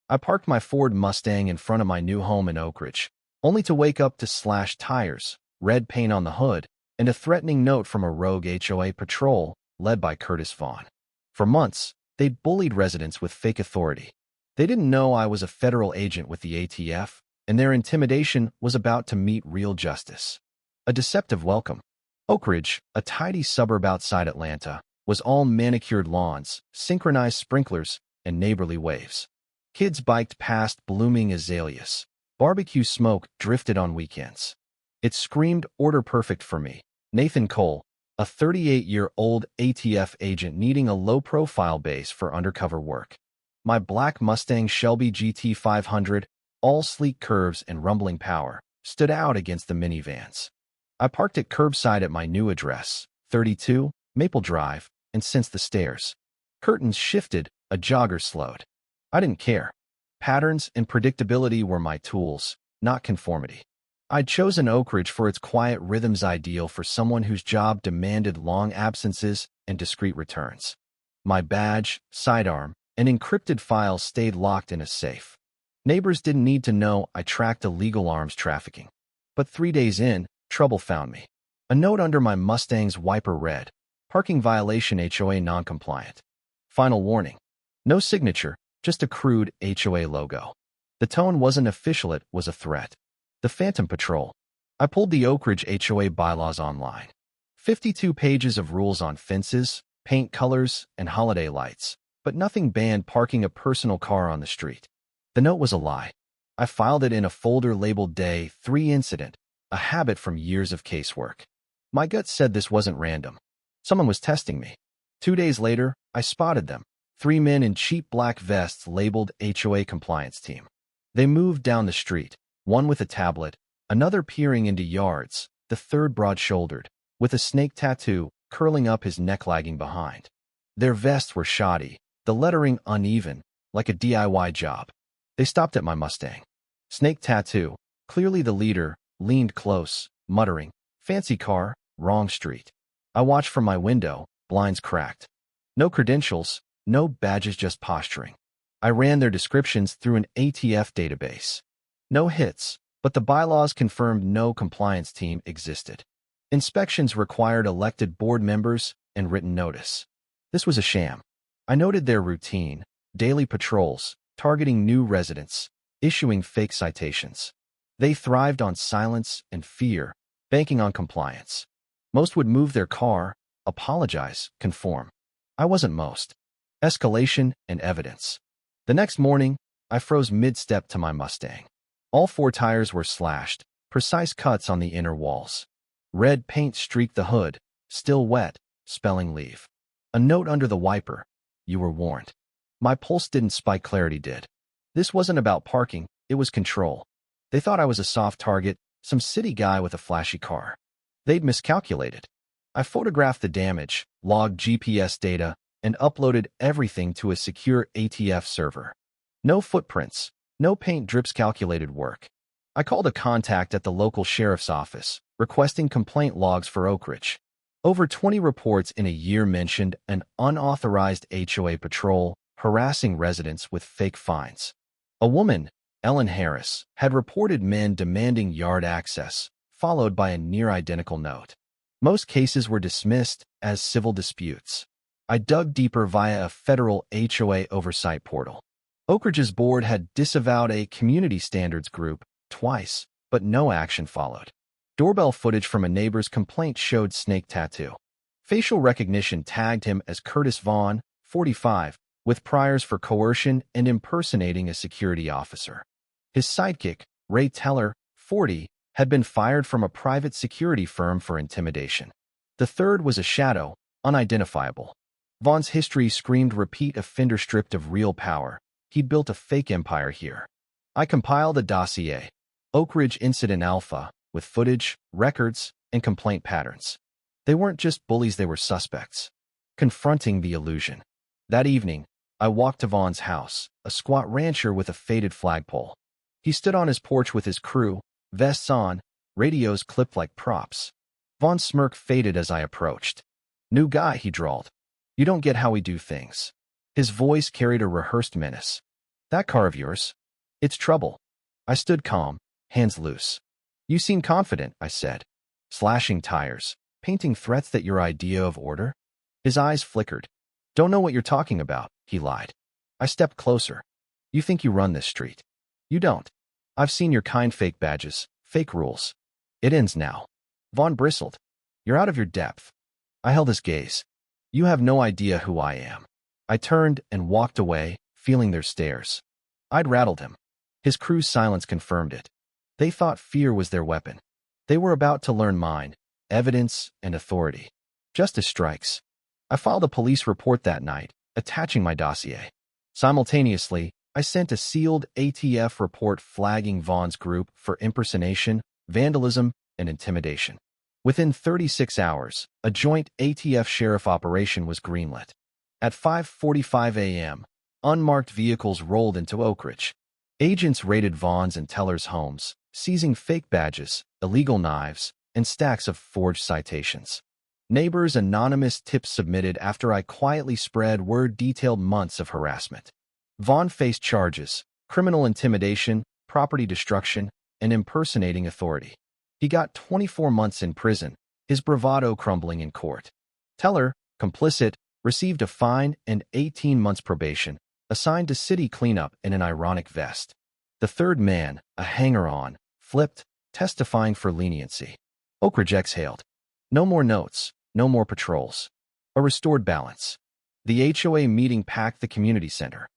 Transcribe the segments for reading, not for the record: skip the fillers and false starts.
I parked my Ford Mustang in front of my new home in Oak Ridge, only to wake up to slashed tires, red paint on the hood, and a threatening note from a rogue HOA patrol led by Curtis Vaughn. For months, they'd bullied residents with fake authority. They didn't know I was a federal agent with the ATF, and their intimidation was about to meet real justice. A deceptive welcome. Oak Ridge, a tidy suburb outside Atlanta, was all manicured lawns, synchronized sprinklers, and neighborly waves. Kids biked past blooming azaleas. Barbecue smoke drifted on weekends. It screamed order perfect for me, Nathan Cole, a 38-year-old ATF agent needing a low-profile base for undercover work. My black Mustang Shelby GT 500, all sleek curves and rumbling power, stood out against the minivans. I parked it curbside at my new address, 32 Maple Drive, and sensed the stares. Curtains shifted, a jogger slowed. I didn't care. Patterns and predictability were my tools, not conformity. I'd chosen Oak Ridge for its quiet rhythms, ideal for someone whose job demanded long absences and discreet returns. My badge, sidearm, and encrypted files stayed locked in a safe. Neighbors didn't need to know I tracked illegal arms trafficking. But 3 days in, trouble found me. A note under my Mustang's wiper read, "Parking violation, HOA non-compliant." Final warning. No signature, just a crude HOA logo. The tone wasn't official, it was a threat. The Phantom Patrol. I pulled the Oak Ridge HOA bylaws online. 52 pages of rules on fences, paint colors, and holiday lights, but nothing banned parking a personal car on the street. The note was a lie. I filed it in a folder labeled Day 3 Incident, a habit from years of casework. My gut said this wasn't random. Someone was testing me. 2 days later, I spotted them. 3 men in cheap black vests labeled HOA compliance team. They moved down the street, one with a tablet, another peering into yards, the third broad-shouldered, with a snake tattoo curling up his neck, lagging behind. Their vests were shoddy, the lettering uneven, like a DIY job. They stopped at my Mustang. Snake tattoo, clearly the leader, leaned close, muttering, "Fancy car, wrong street." I watched from my window, blinds cracked. No credentials, no badges, just posturing. I ran their descriptions through an ATF database. No hits, but the bylaws confirmed no compliance team existed. Inspections required elected board members and written notice. This was a sham. I noted their routine, daily patrols, targeting new residents, issuing fake citations. They thrived on silence and fear, banking on compliance. Most would move their car, apologize, conform. I wasn't most. Escalation and evidence. The next morning, I froze mid-step to my Mustang. All 4 tires were slashed, precise cuts on the inner walls. Red paint streaked the hood, still wet, spelling leave. A note under the wiper, "You were warned." My pulse didn't spike, clarity did. This wasn't about parking, it was control. They thought I was a soft target, some city guy with a flashy car. They'd miscalculated. I photographed the damage, logged GPS data, and uploaded everything to a secure ATF server. No footprints, no paint drips, calculated work. I called a contact at the local sheriff's office, requesting complaint logs for Oak Ridge. Over 20 reports in a year mentioned an unauthorized HOA patrol harassing residents with fake fines. A woman, Ellen Harris, had reported men demanding yard access, followed by a near-identical note. Most cases were dismissed as civil disputes. I dug deeper via a federal HOA oversight portal. Oak Ridge's board had disavowed a community standards group twice, but no action followed. Doorbell footage from a neighbor's complaint showed snake tattoo. Facial recognition tagged him as Curtis Vaughn, 45, with priors for coercion and impersonating a security officer. His sidekick, Ray Teller, 40, had been fired from a private security firm for intimidation. The third was a shadow, unidentifiable. Vaughn's history screamed repeat offender, stripped of real power. He'd built a fake empire here. I compiled a dossier, Oak Ridge Incident Alpha, with footage, records, and complaint patterns. They weren't just bullies, they were suspects. Confronting the illusion. That evening, I walked to Vaughn's house, a squat rancher with a faded flagpole. He stood on his porch with his crew, vests on, radios clipped like props. Vaughn's smirk faded as I approached. "New guy," he drawled. "You don't get how we do things." His voice carried a rehearsed menace. That car of yours? It's trouble. I stood calm, hands loose. You seem confident, I said. Slashing tires, painting threats that your idea of order? His eyes flickered. Don't know what you're talking about, he lied. I stepped closer. You think you run this street. You don't. I've seen your kind fake badges, fake rules. It ends now. Vaughn bristled. You're out of your depth. I held his gaze. You have no idea who I am. I turned and walked away, feeling their stares. I'd rattled him. His crew's silence confirmed it. They thought fear was their weapon. They were about to learn mine, evidence and authority. Justice strikes. I filed a police report that night, attaching my dossier. Simultaneously, I sent a sealed ATF report flagging Vaughn's group for impersonation, vandalism, and intimidation. Within 36 hours, a joint ATF sheriff operation was greenlit. At 5:45 a.m., unmarked vehicles rolled into Oak Ridge. Agents raided Vaughn's and Teller's homes, seizing fake badges, illegal knives, and stacks of forged citations. Neighbors' anonymous tips submitted after I quietly spread word detailed months of harassment. Vaughn faced charges, criminal intimidation, property destruction, and impersonating authority. He got 24 months in prison, his bravado crumbling in court. Teller, complicit, received a fine and 18 months probation, assigned to city cleanup in an ironic vest. The third man, a hanger-on, flipped, testifying for leniency. Oak Ridge exhaled. No more notes, no more patrols. A restored balance. The HOA meeting packed the community center.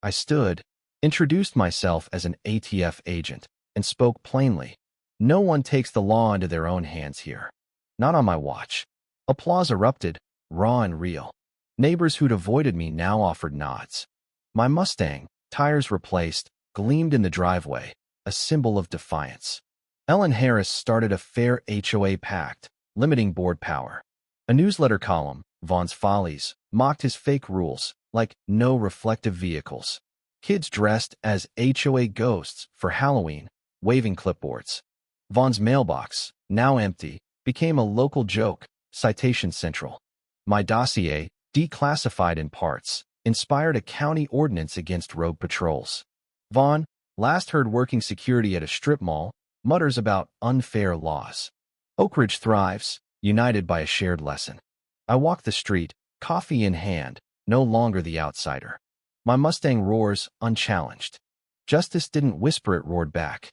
I stood, introduced myself as an ATF agent, and spoke plainly. No one takes the law into their own hands here. Not on my watch. Applause erupted, raw and real. Neighbors who'd avoided me now offered nods. My Mustang, tires replaced, gleamed in the driveway, a symbol of defiance. Ellen Harris started a fair HOA pact, limiting board power. A newsletter column, Vaughn's Follies, mocked his fake rules, like no reflective vehicles. Kids dressed as HOA ghosts for Halloween, waving clipboards. Vaughn's mailbox, now empty, became a local joke, Citation Central. My dossier, declassified in parts, inspired a county ordinance against rogue patrols. Vaughn, last heard working security at a strip mall, mutters about unfair laws. Oak Ridge thrives, united by a shared lesson. I walk the street, coffee in hand, no longer the outsider. My Mustang roars unchallenged. Justice didn't whisper, it roared back.